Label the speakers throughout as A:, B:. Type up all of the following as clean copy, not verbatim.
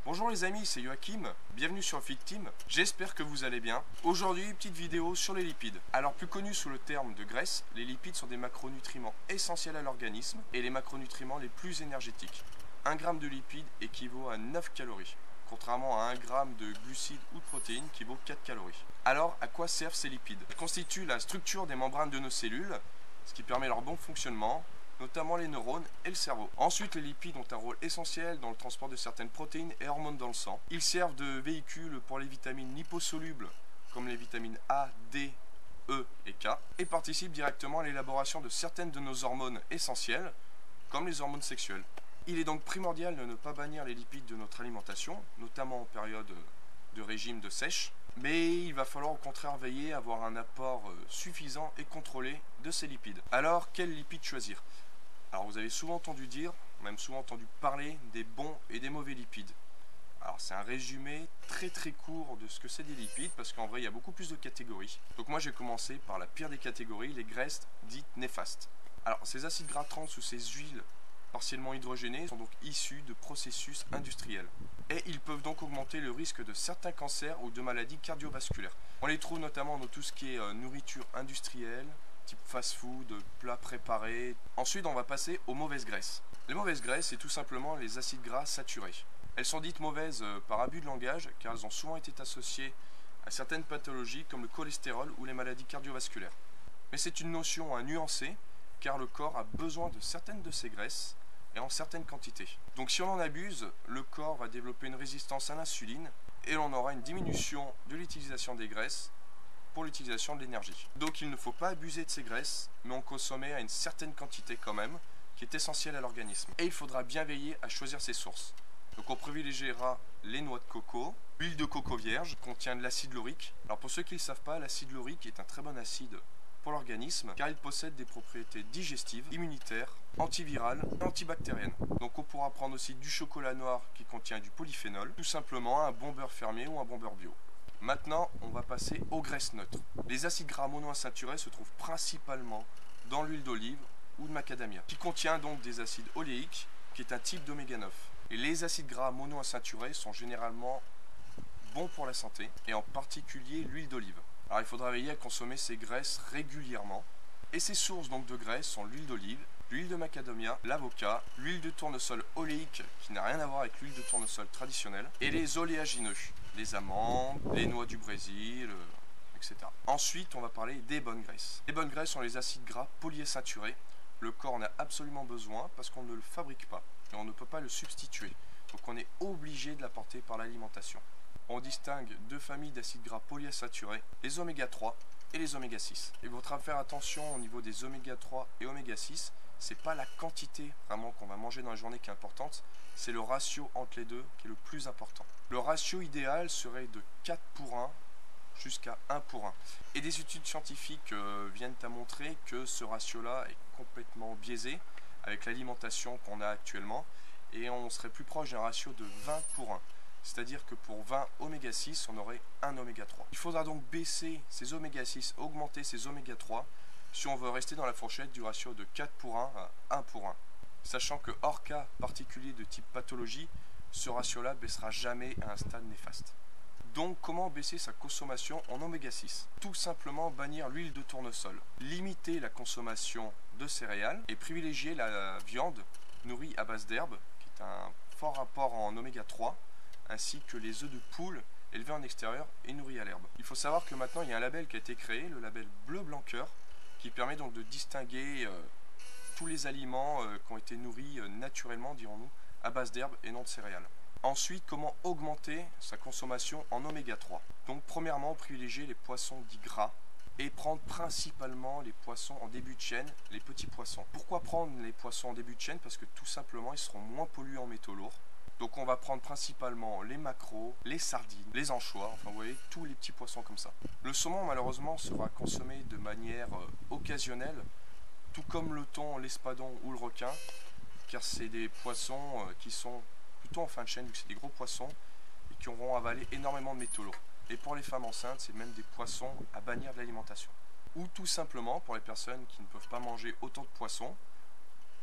A: Bonjour les amis, c'est Joachim, bienvenue sur Fit Team, j'espère que vous allez bien. Aujourd'hui, petite vidéo sur les lipides. Alors plus connu sous le terme de graisse, les lipides sont des macronutriments essentiels à l'organisme et les macronutriments les plus énergétiques. 1 g de lipides équivaut à 9 calories, contrairement à 1 g de glucides ou de protéines qui vaut 4 calories. Alors à quoi servent ces lipides? Ils constituent la structure des membranes de nos cellules, ce qui permet leur bon fonctionnement, notamment les neurones et le cerveau. Ensuite, les lipides ont un rôle essentiel dans le transport de certaines protéines et hormones dans le sang. Ils servent de véhicule pour les vitamines liposolubles, comme les vitamines A, D, E et K, et participent directement à l'élaboration de certaines de nos hormones essentielles, comme les hormones sexuelles. Il est donc primordial de ne pas bannir les lipides de notre alimentation, notamment en période de régime de sèche, mais il va falloir au contraire veiller à avoir un apport suffisant et contrôlé de ces lipides. Alors, quels lipides choisir? Alors vous avez souvent entendu dire, même souvent entendu parler des bons et des mauvais lipides. Alors c'est un résumé très court de ce que c'est des lipides, parce qu'en vrai il y a beaucoup plus de catégories. Donc moi j'ai commencé par la pire des catégories, les graisses dites néfastes. Alors ces acides gras trans ou ces huiles partiellement hydrogénées sont donc issus de processus industriels. Et ils peuvent donc augmenter le risque de certains cancers ou de maladies cardiovasculaires. On les trouve notamment dans tout ce qui est nourriture industrielle, type fast-food, plats préparés. Ensuite, on va passer aux mauvaises graisses. Les mauvaises graisses, c'est tout simplement les acides gras saturés. Elles sont dites mauvaises par abus de langage, car elles ont souvent été associées à certaines pathologies comme le cholestérol ou les maladies cardiovasculaires. Mais c'est une notion à nuancer, car le corps a besoin de certaines de ces graisses et en certaines quantités. Donc si on en abuse, le corps va développer une résistance à l'insuline et l'on aura une diminution de l'utilisation des graisses pour l'utilisation de l'énergie. Donc il ne faut pas abuser de ces graisses, mais en consommer à une certaine quantité quand même, qui est essentielle à l'organisme. Et il faudra bien veiller à choisir ses sources. Donc on privilégiera les noix de coco, l'huile de coco vierge, qui contient de l'acide laurique. Alors pour ceux qui ne le savent pas, l'acide laurique est un très bon acide pour l'organisme, car il possède des propriétés digestives, immunitaires, antivirales et antibactériennes. Donc on pourra prendre aussi du chocolat noir qui contient du polyphénol, tout simplement un bon beurre fermier ou un bon beurre bio. Maintenant, on va passer aux graisses neutres. Les acides gras monoinsaturés se trouvent principalement dans l'huile d'olive ou de macadamia, qui contient donc des acides oléiques, qui est un type d'oméga 9. Et les acides gras monoinsaturés sont généralement bons pour la santé, et en particulier l'huile d'olive. Alors il faudra veiller à consommer ces graisses régulièrement. Et ces sources donc de graisses sont l'huile d'olive, l'huile de macadamia, l'avocat, l'huile de tournesol oléique qui n'a rien à voir avec l'huile de tournesol traditionnelle, et les oléagineux, les amandes, les noix du Brésil, etc. Ensuite, on va parler des bonnes graisses. Les bonnes graisses sont les acides gras polyinsaturés. Le corps en a absolument besoin parce qu'on ne le fabrique pas et on ne peut pas le substituer. Donc on est obligé de l'apporter par l'alimentation. On distingue deux familles d'acides gras polyinsaturés, les oméga 3 et les oméga 6. Il faudra faire attention au niveau des oméga 3 et oméga 6, c'est pas la quantité vraiment qu'on va manger dans la journée qui est importante, c'est le ratio entre les deux qui est le plus important. Le ratio idéal serait de 4 pour 1 jusqu'à 1 pour 1. Et des études scientifiques viennent à montrer que ce ratio-là est complètement biaisé avec l'alimentation qu'on a actuellement, et on serait plus proche d'un ratio de 20 pour 1. C'est-à-dire que pour 20 oméga 6, on aurait un oméga 3. Il faudra donc baisser ces oméga 6, augmenter ces oméga 3, si on veut rester dans la fourchette du ratio de 4 pour 1 à 1 pour 1. Sachant que hors cas particulier de type pathologie, ce ratio-là baissera jamais à un stade néfaste. Donc comment baisser sa consommation en oméga 6? Tout simplement bannir l'huile de tournesol, limiter la consommation de céréales et privilégier la viande nourrie à base d'herbes, qui est un fort apport en oméga 3, ainsi que les œufs de poule élevés en extérieur et nourris à l'herbe. Il faut savoir que maintenant il y a un label qui a été créé, le label Bleu Blanc Cœur, qui permet donc de distinguer tous les aliments qui ont été nourris naturellement, dirons-nous, à base d'herbes et non de céréales. Ensuite, comment augmenter sa consommation en oméga 3? Donc premièrement, privilégier les poissons dits gras et prendre principalement les poissons en début de chaîne, les petits poissons. Pourquoi prendre les poissons en début de chaîne? Parce que tout simplement, ils seront moins polluants en métaux lourds. Donc on va prendre principalement les maquereaux, les sardines, les anchois, enfin vous voyez, tous les petits poissons comme ça. Le saumon malheureusement sera consommé de manière occasionnelle, tout comme le thon, l'espadon ou le requin, car c'est des poissons qui sont plutôt en fin de chaîne, vu que c'est des gros poissons, et qui auront avalé énormément de métaux lourds. Et pour les femmes enceintes, c'est même des poissons à bannir de l'alimentation. Ou tout simplement, pour les personnes qui ne peuvent pas manger autant de poissons,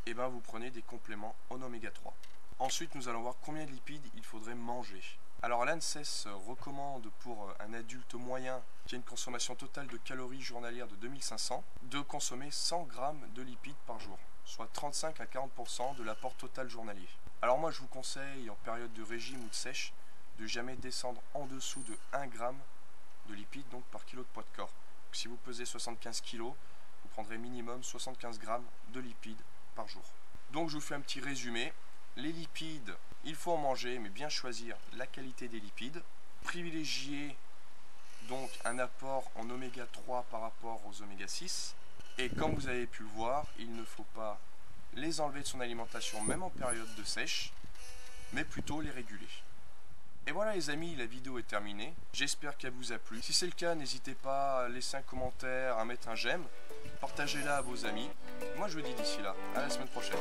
A: et ben vous prenez des compléments en oméga 3. Ensuite, nous allons voir combien de lipides il faudrait manger manger. Alors l'ANSES recommande pour un adulte moyen qui a une consommation totale de calories journalières de 2500 de consommer 100 g de lipides par jour, soit 35 à 40% de l'apport total journalier. Alors moi je vous conseille en période de régime ou de sèche de jamais descendre en dessous de 1 g de lipides donc par kilo de poids de corps. Donc, si vous pesez 75 kg, vous prendrez minimum 75 g de lipides par jour. Donc je vous fais un petit résumé. Les lipides, il faut en manger, mais bien choisir la qualité des lipides. Privilégier donc un apport en oméga 3 par rapport aux oméga 6. Et comme vous avez pu le voir, il ne faut pas les enlever de son alimentation, même en période de sèche, mais plutôt les réguler. Et voilà les amis, la vidéo est terminée. J'espère qu'elle vous a plu. Si c'est le cas, n'hésitez pas à laisser un commentaire, à mettre un j'aime. Partagez-la à vos amis. Moi je vous dis d'ici là, à la semaine prochaine.